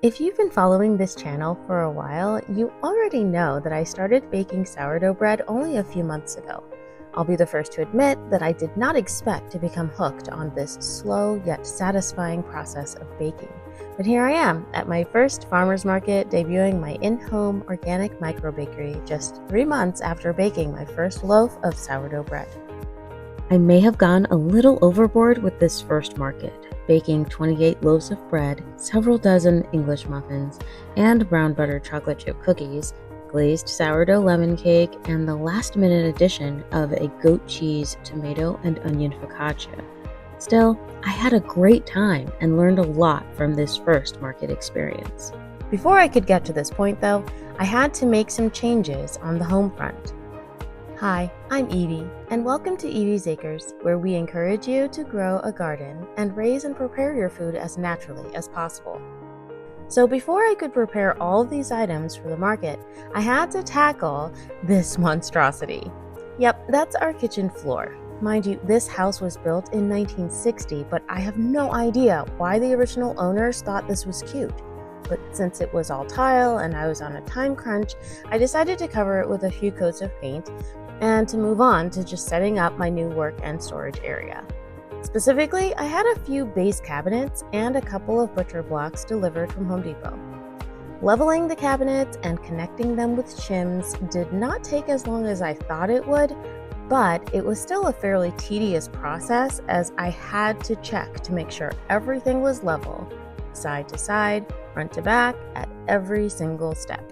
If you've been following this channel for a while, you already know that I started baking sourdough bread only a few months ago. I'll be the first to admit that I did not expect to become hooked on this slow yet satisfying process of baking. But here I am at my first farmer's market, debuting my in-home organic microbakery just 3 months after baking my first loaf of sourdough bread. I may have gone a little overboard with this first market, baking 28 loaves of bread, several dozen English muffins, and brown butter chocolate chip cookies, glazed sourdough lemon cake, and the last-minute addition of a goat cheese, tomato, and onion focaccia. Still, I had a great time and learned a lot from this first market experience. Before I could get to this point, though, I had to make some changes on the home front. Hi, I'm Evie, and welcome to Evie's Acres, where we encourage you to grow a garden and raise and prepare your food as naturally as possible. So before I could prepare all of these items for the market, I had to tackle this monstrosity. Yep, that's our kitchen floor. Mind you, this house was built in 1960, but I have no idea why the original owners thought this was cute. But since it was all tile and I was on a time crunch, I decided to cover it with a few coats of paint and to move on to just setting up my new work and storage area. Specifically, I had a few base cabinets and a couple of butcher blocks delivered from Home Depot. Leveling the cabinets and connecting them with shims did not take as long as I thought it would, but it was still a fairly tedious process as I had to check to make sure everything was level, side to side, front to back, at every single step.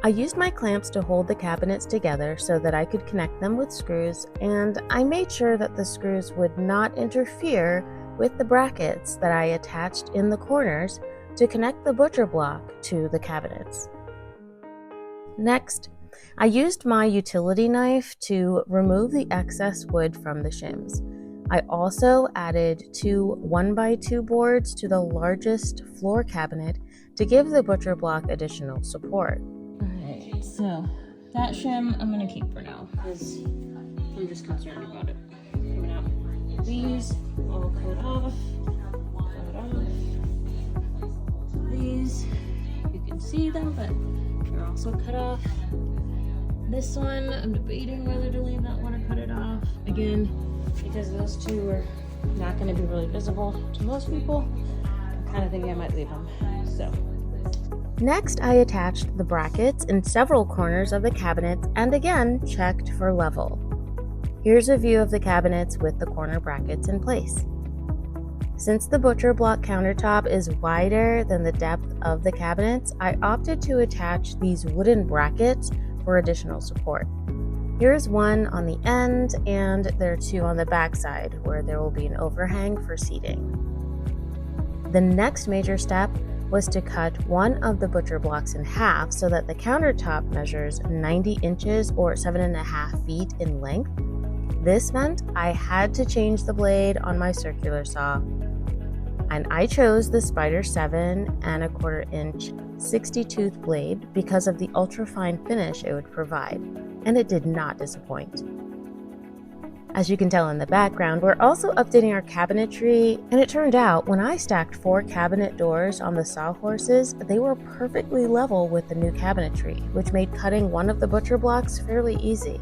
I used my clamps to hold the cabinets together so that I could connect them with screws, and I made sure that the screws would not interfere with the brackets that I attached in the corners to connect the butcher block to the cabinets. Next, I used my utility knife to remove the excess wood from the shims. I also added 2 1x2 boards to the largest floor cabinet to give the butcher block additional support. Alright, so that shim I'm going to keep for now because I'm just concerned about it coming out. These all cut off. These, you can see them, but they're also cut off. This one, I'm debating whether to leave that one or cut it off. Again, because those two are not going to be really visible to most people, I'm kind of thinking I might leave them. So. Next, I attached the brackets in several corners of the cabinets and again checked for level. Here's a view of the cabinets with the corner brackets in place. Since the butcher block countertop is wider than the depth of the cabinets, I opted to attach these wooden brackets for additional support. Here's one on the end, and there are 2 on the back side where there will be an overhang for seating. The next major step was to cut one of the butcher blocks in half so that the countertop measures 90 inches or 7.5 feet in length. This meant I had to change the blade on my circular saw, and I chose the Spider 7¼ inch 60-tooth blade because of the ultra-fine finish it would provide, and it did not disappoint. As you can tell in the background, we're also updating our cabinetry, and it turned out when I stacked 4 cabinet doors on the sawhorses, they were perfectly level with the new cabinetry, which made cutting one of the butcher blocks fairly easy.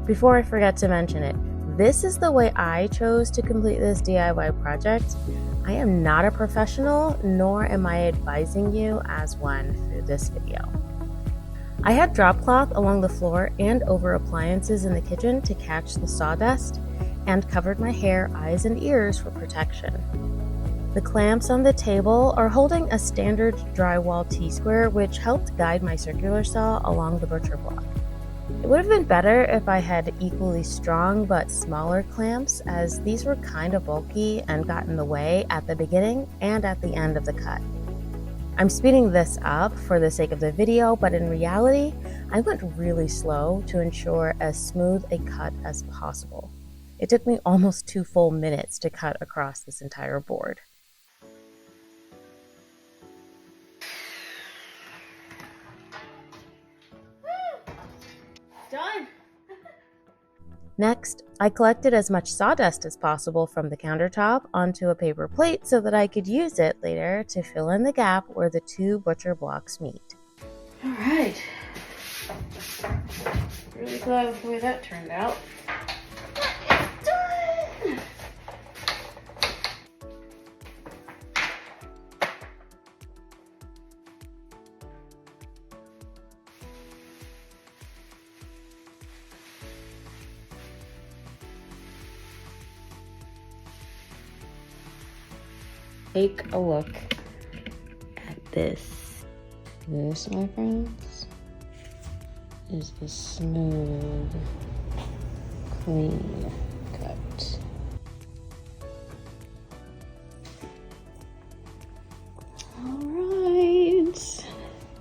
Before I forget to mention it, this is the way I chose to complete this DIY project. I am not a professional, nor am I advising you as one through this video. I had drop cloth along the floor and over appliances in the kitchen to catch the sawdust, and covered my hair, eyes, and ears for protection. The clamps on the table are holding a standard drywall T-square, which helped guide my circular saw along the butcher block. It would have been better if I had equally strong but smaller clamps, as these were kind of bulky and got in the way at the beginning and at the end of the cut. I'm speeding this up for the sake of the video, but in reality, I went really slow to ensure as smooth a cut as possible. It took me almost 2 full minutes to cut across this entire board. Done! Next, I collected as much sawdust as possible from the countertop onto a paper plate so that I could use it later to fill in the gap where the two butcher blocks meet. All right. Really glad with the way that turned out. It's done! Take a look at this. This, my friends, is the smooth, clean cut. Alright,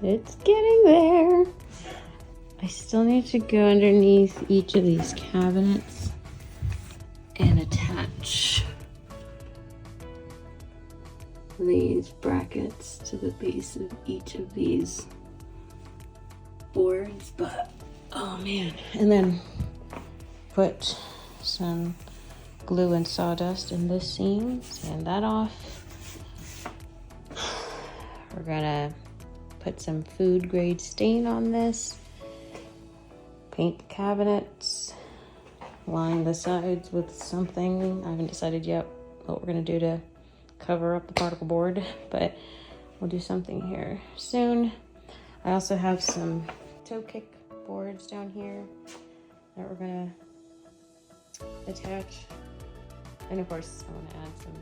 it's getting there. I still need to go underneath each of these cabinets and attach these brackets to the base of each of these boards, but oh man. And then put some glue and sawdust in this seam, sand that off. We're gonna put some food grade stain on this, paint the cabinets, line the sides with something. I haven't decided yet what we're gonna do to cover up the particle board, but we'll do something here soon. I also have some toe kick boards down here that we're gonna attach, and of course I want to add some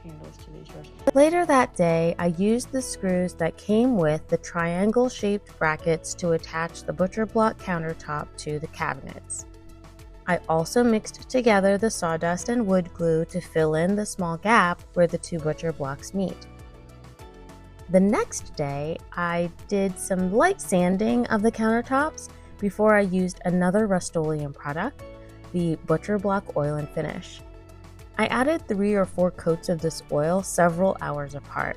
handles to these drawers. Later that day, I used the screws that came with the triangle-shaped brackets to attach the butcher block countertop to the cabinets. I also mixed together the sawdust and wood glue to fill in the small gap where the two butcher blocks meet. The next day, I did some light sanding of the countertops before I used another Rust-Oleum product, the Butcher Block Oil and Finish. I added 3 or 4 coats of this oil several hours apart.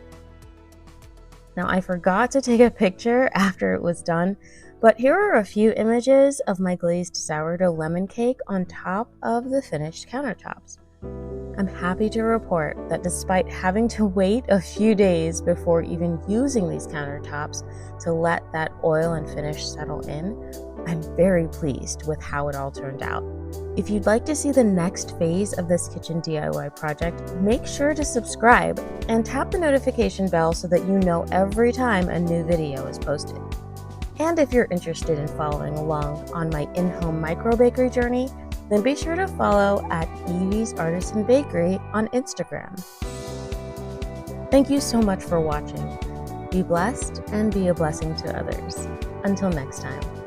Now, I forgot to take a picture after it was done, but here are a few images of my glazed sourdough lemon cake on top of the finished countertops. I'm happy to report that despite having to wait a few days before even using these countertops to let that oil and finish settle in, I'm very pleased with how it all turned out. If you'd like to see the next phase of this kitchen DIY project, make sure to subscribe and tap the notification bell so that you know every time a new video is posted. And if you're interested in following along on my in-home micro bakery journey, then be sure to follow at Evie's Artisan Bakery on Instagram. Thank you so much for watching. Be blessed and be a blessing to others. Until next time.